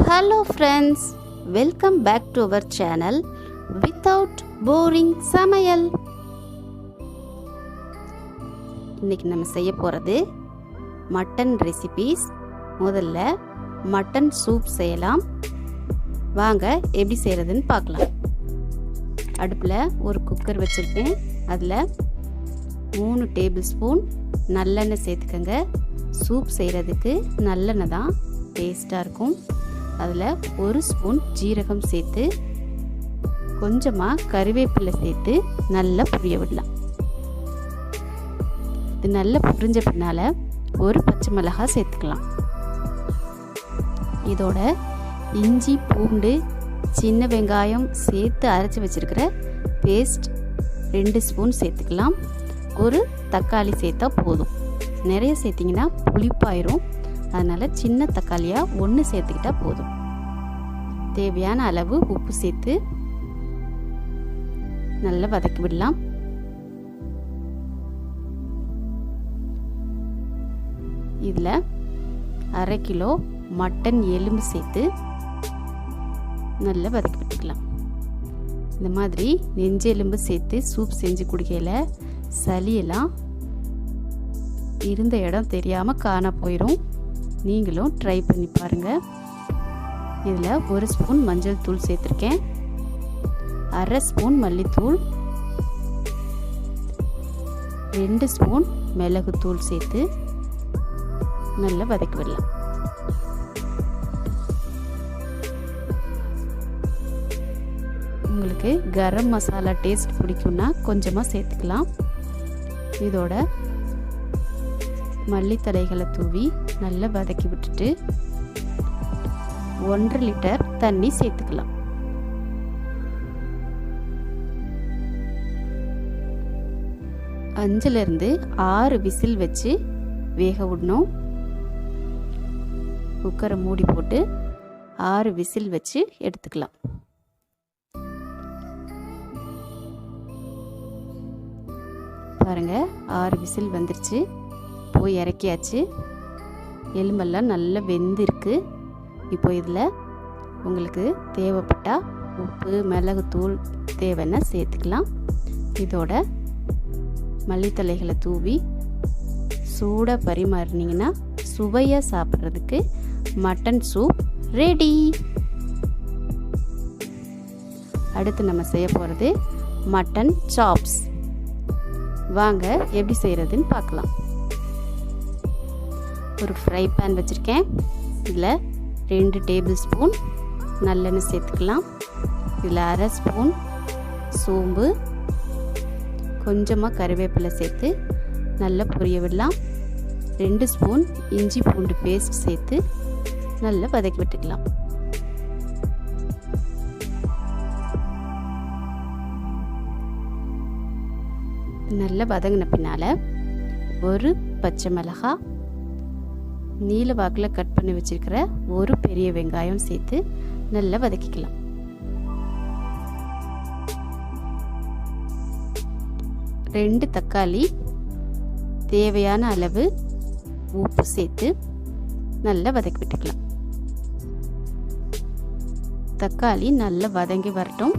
Hello friends, welcome back to our channel without boring சமையல். இன்னைக்கு நம்ம செய்ய போறது மட்டன் ரெசிபீஸ். முதல்ல மட்டன் சூப் செய்யலாம். வாங்க எப்படி செய்யறதுன்னு பார்க்கலாம். அடுப்புல ஒரு குக்கர் வச்சிருக்கேன். அதுல 3 டேபிள் ஸ்பூன் நல்லெண்ணெய் சேர்த்துக்கங்க. சூப் செய்யறதுக்கு நல்லெண்ணெய் தான் டேஸ்டா இருக்கும். அதில் 1 ஸ்பூன் ஜீரகம் சேர்த்து கொஞ்சமாக கறிவேப்பிலை சேர்த்து நல்லா புரிய விடலாம். இது நல்லா புரிஞ்ச பின்னால் ஒரு பச்சை மிளகாய் சேர்த்துக்கலாம். இதோட இஞ்சி பூண்டு சின்ன வெங்காயம் சேர்த்து அரைச்சி வச்சுருக்கிற பேஸ்ட் 2 ஸ்பூன் சேர்த்துக்கலாம். ஒரு தக்காளி சேர்த்தா போதும். நிறைய சேர்த்திங்கன்னா புளிப்பாயிரும். அதனால் சின்ன தக்காளியாக 1 சேர்த்துக்கிட்டா போதும். தேவையான அளவு உப்பு சேர்த்து நல்லா வதக்கி விடலாம். இதில் 1/2 கிலோ மட்டன் எலும்பு சேர்த்து நல்லா வதக்கி விட்டுக்கலாம். இந்த மாதிரி நெஞ்செலும்பு சேர்த்து சூப் செஞ்சு குடிக்கையில் சளியெல்லாம் இருந்த இடம் தெரியாமல் காண போயிடும். நீங்களும் ட்ரை பண்ணி பாருங்கள். இதில் 1 ஸ்பூன் மஞ்சள் தூள் சேர்த்துருக்கேன். 1/2 ஸ்பூன் மல்லித்தூள், 2 ஸ்பூன் மிளகுத்தூள் சேர்த்து நல்லா வதக்கி விடலாம். உங்களுக்கு கரம் மசாலா டேஸ்ட் பிடிக்கும்னா கொஞ்சமாக சேர்த்துக்கலாம். இதோட மல்லித்தழைகளை தூவி நல்லா வதக்கி விட்டுட்டு 1 லிட்டர் தண்ணி சேர்த்துக்கலாம். அஞ்சிலிருந்து 6 விசில் வச்சு வேக விடணும். குக்கரை மூடி போட்டு 6 விசில் வச்சு எடுத்துக்கலாம். பாருங்க 6 விசில் வந்துருச்சு. போய் இறக்கியாச்சு. எலும்பெல்லாம் நல்லா வெந்திருக்கு. இப்போ இதில் உங்களுக்கு தேவைப்பட்டா உப்பு மிளகுத்தூள் தேவைன்னா சேர்த்துக்கலாம். இதோட மல்லித்தழைகளை தூவி சூடாக பரிமாறினீங்கன்னா சுவையாக சாப்பிட்றதுக்கு மட்டன் சூப் ரெடி. அடுத்து நம்ம செய்ய போகிறது மட்டன் சாப்ஸ். வாங்க எப்படி செய்கிறதுன்னு பார்க்கலாம். ஒரு ஃப்ரை பேன் வச்சுருக்கேன். இதில் 2 டேபிள் ஸ்பூன் நல்லெண்ணெய் சேர்த்துக்கலாம். இதில் 1/2 ஸ்பூன் சோம்பு, கொஞ்சமாக கறிவேப்பிலை சேர்த்து நல்லா பொரிய விடலாம். 2 ஸ்பூன் இஞ்சி பூண்டு பேஸ்ட் சேர்த்து நல்லா வதக்கி விட்டுக்கலாம். நல்லா வதங்கின பின்னால் ஒரு பச்சை மிளகாய், நீல வாக்கில் கட் பண்ணி வச்சிருக்கிற ஒரு பெரிய வெங்காயம் சேர்த்து நல்லா வதக்கிக்கலாம். ரெண்டு தக்காளி, தேவையான அளவு உப்பு சேர்த்து நல்லா வதக்கி விட்டுக்கலாம். தக்காளி நல்லா வதங்கி வரட்டும்.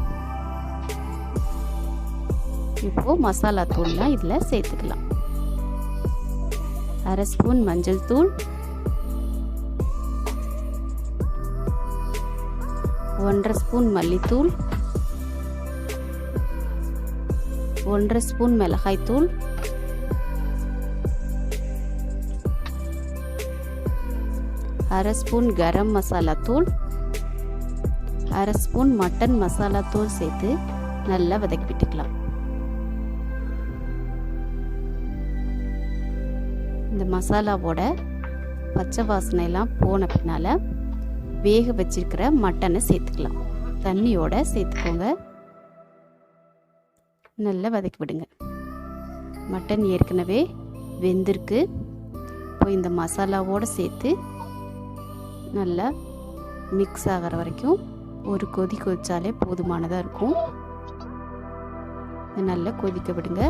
இப்போ மசாலா தூள்லாம் இதில் சேர்த்துக்கலாம். 1/2 ஸ்பூன் மஞ்சள் தூள், 1/2 ஸ்பூன் மல்லித்தூள், 1/2 ஸ்பூன் மிளகாய்த்தூள், 1/2 ஸ்பூன் கரம் மசாலா தூள், 1/2 ஸ்பூன் மட்டன் மசாலா தூள் சேர்த்து நல்லா வதக்கி விட்டுக்கலாம். இந்த மசாலாவோட பச்சை வாசனையெல்லாம் போன பின்னால் வேக வச்சிருக்கிற மட்டனை சேர்த்துக்கலாம். தண்ணியோட சேர்த்துக்கோங்க. நல்லா வதக்கி விடுங்க. மட்டன் ஏற்கனவே வெந்திருக்கு. இப்போ இந்த மசாலாவோடு சேர்த்து நல்லா மிக்ஸ் ஆகிற வரைக்கும் ஒரு கொதி கொதிச்சாலே போதுமானதாக இருக்கும். நல்லா கொதிக்க விடுங்க.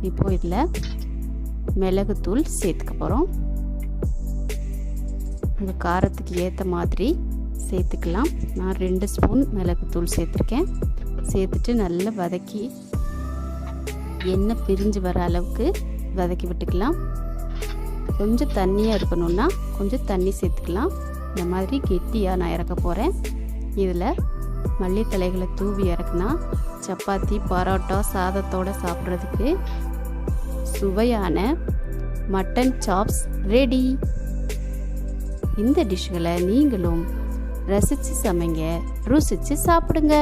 இப்போ இதில் மிளகுத்தூள் சேர்த்துக்க போகிறோம். உங்கள் காரத்துக்கு ஏற்ற மாதிரி சேர்த்துக்கலாம். நான் 2 ஸ்பூன் மிளகுத்தூள் சேர்த்துருக்கேன். சேர்த்துட்டு நல்லா வதக்கி எண்ணெய் பிரிஞ்சு வர அளவுக்கு வதக்கி விட்டுக்கலாம். கொஞ்சம் தண்ணியாக இருக்கணும்னா கொஞ்சம் தண்ணி சேர்த்துக்கலாம். இந்த மாதிரி கெட்டியாக நான் இறக்க போகிறேன். இதில் மல்லித்தலைகளை தூவி இறக்குனா சப்பாத்தி, பரோட்டா, சாதத்தோடு சாப்பிட்றதுக்கு சுவையான மட்டன் சாப்ஸ் ரெடி. இந்த டிஷ்களை நீங்களும் ரசித்து சமைங்க, ருசித்து சாப்பிடுங்க.